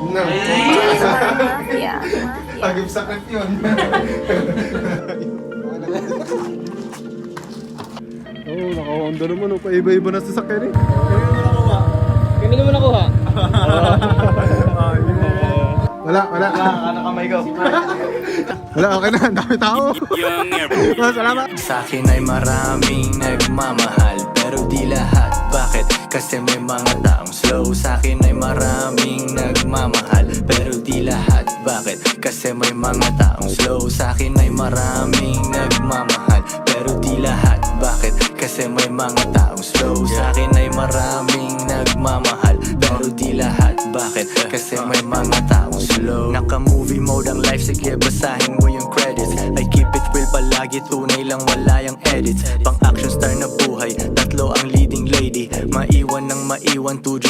No. Mafia. Agip sakit yun. Oo, nakawanda naman. Paiba-iba na sasakyan eh. Kami naman nakuha. Wala. Ano kamay ko? Wala, okay na. Ang dami tao. Salamat. Sa akin ay maraming nagmamahal, pero di lahat. Bakit? Kasi may mga taong slow. Sa akin ay maraming nagmamahal, pero di lahat. Bakit? Kasi may mga taong slow. Sa akin ay maraming nagmamahal, pero di lahat. Bakit? Kasi may mga taong slow. Sa akin ay maraming nagmamahal, pero di lahat. Bakit? Kasi may mga taong slow. Naka-movie mode ang life, sige basahin mo yung credits. I keep it real palagi, tunay lang wala yung edits. Pang action star na buhay, tatlo ang leading lady. Maiwan ng maiwan, tujo